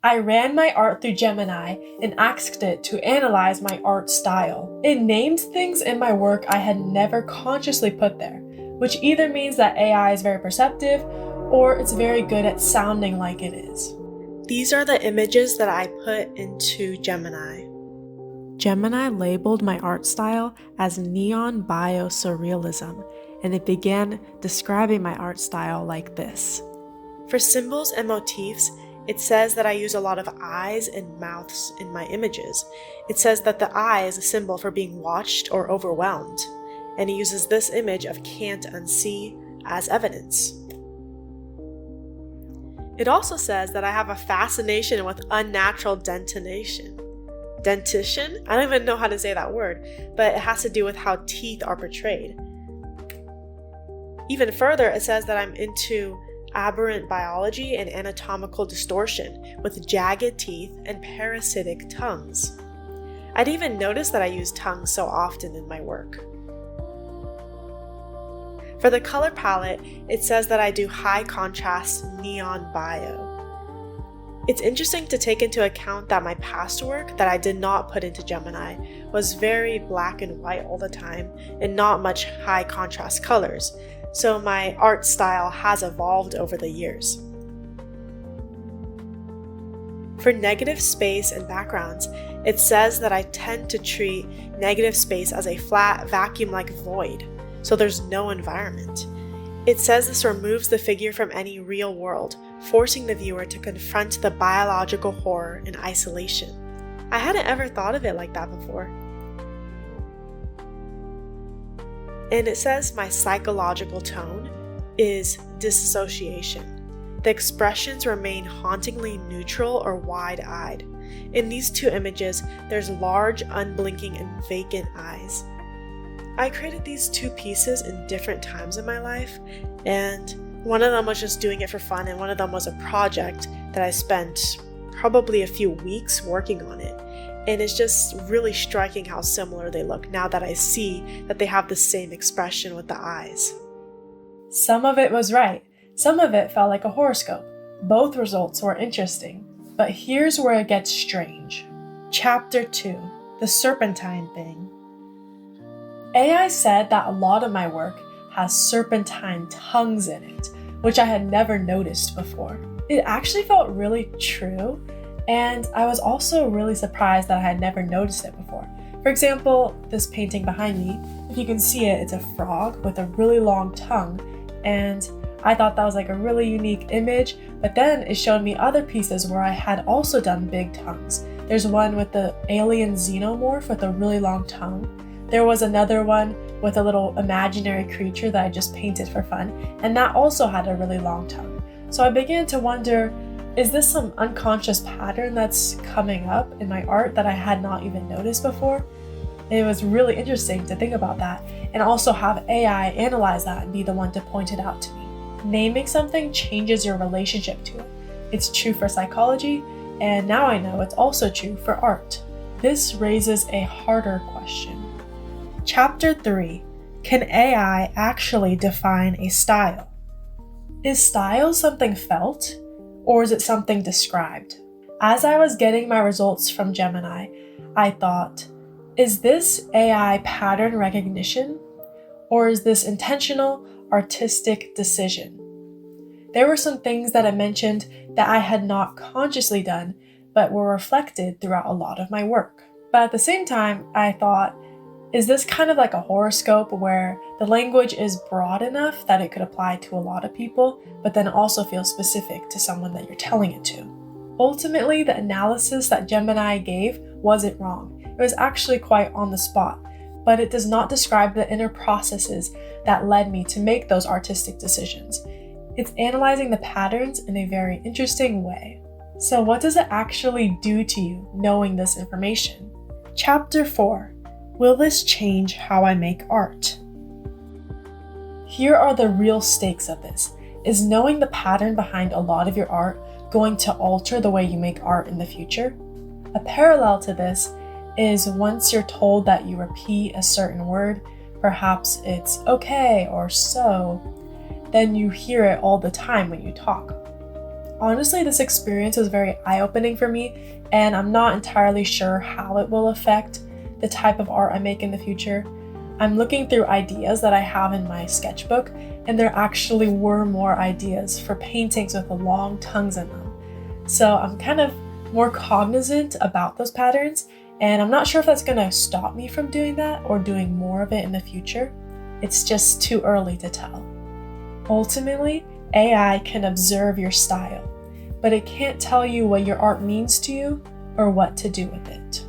I ran my art through Gemini and asked it to analyze my art style. It named things in my work I had never consciously put there, which either means that AI is very perceptive or it's very good at sounding like it is. These are the images that I put into Gemini. Gemini labeled my art style as neon bio-surrealism, and it began describing my art style like this. For symbols and motifs, it says that I use a lot of eyes and mouths in my images. It says that the eye is a symbol for being watched or overwhelmed, and it uses this image of can't unsee as evidence. It also says that I have a fascination with unnatural dentition. Dentition? I don't even know how to say that word, but it has to do with how teeth are portrayed. Even further, it says that I'm into aberrant biology and anatomical distortion with jagged teeth and parasitic tongues. I didn't even notice that I use tongues so often in my work. For the color palette, it says that I do high contrast neon bio. It's interesting to take into account that my past work that I did not put into Gemini was very black and white all the time and not much high contrast colors, so my art style has evolved over the years. For negative space and backgrounds, it says that I tend to treat negative space as a flat, vacuum-like void, so there's no environment. It says this removes the figure from any real world, forcing the viewer to confront the biological horror in isolation. I hadn't ever thought of it like that before. And it says my psychological tone is disassociation. The expressions remain hauntingly neutral or wide-eyed. In these two images, there's large, unblinking, and vacant eyes. I created these two pieces in different times in my life, and one of them was just doing it for fun, and one of them was a project that I spent probably a few weeks working on it. And it's just really striking how similar they look now that I see that they have the same expression with the eyes. Some of it was right. Some of it felt like a horoscope. Both results were interesting. But here's where it gets strange. Chapter 2, the serpentine thing. AI said that a lot of my work has serpentine tongues in it, which I had never noticed before. It actually felt really true, and I was also really surprised that I had never noticed it before. For example, this painting behind me, if you can see it, it's a frog with a really long tongue, and I thought that was like a really unique image, but then it showed me other pieces where I had also done big tongues. There's one with the alien xenomorph with a really long tongue. There was another one with a little imaginary creature that I just painted for fun, and that also had a really long tongue. So I began to wonder, is this some unconscious pattern that's coming up in my art that I had not even noticed before? It was really interesting to think about that, and also have AI analyze that and be the one to point it out to me. Naming something changes your relationship to it. It's true for psychology, and now I know it's also true for art. This raises a harder question. Chapter 3. Can AI actually define a style? Is style something felt, or is it something described? As I was getting my results from Gemini, I thought, is this AI pattern recognition, or is this intentional, artistic decision? There were some things that I mentioned that I had not consciously done, but were reflected throughout a lot of my work. But at the same time, I thought, is this kind of like a horoscope where the language is broad enough that it could apply to a lot of people, but then also feel specific to someone that you're telling it to? Ultimately, the analysis that Gemini gave wasn't wrong. It was actually quite on the spot, but it does not describe the inner processes that led me to make those artistic decisions. It's analyzing the patterns in a very interesting way. So what does it actually do to you knowing this information? Chapter 4. Will this change how I make art? Here are the real stakes of this. Is knowing the pattern behind a lot of your art going to alter the way you make art in the future? A parallel to this is once you're told that you repeat a certain word, perhaps it's okay or so, then you hear it all the time when you talk. Honestly, this experience was very eye-opening for me, and I'm not entirely sure how it will affect the type of art I make in the future. I'm looking through ideas that I have in my sketchbook, and there actually were more ideas for paintings with long tongues in them. So I'm kind of more cognizant about those patterns, and I'm not sure if that's going to stop me from doing that or doing more of it in the future. It's just too early to tell. Ultimately, AI can observe your style, but it can't tell you what your art means to you or what to do with it.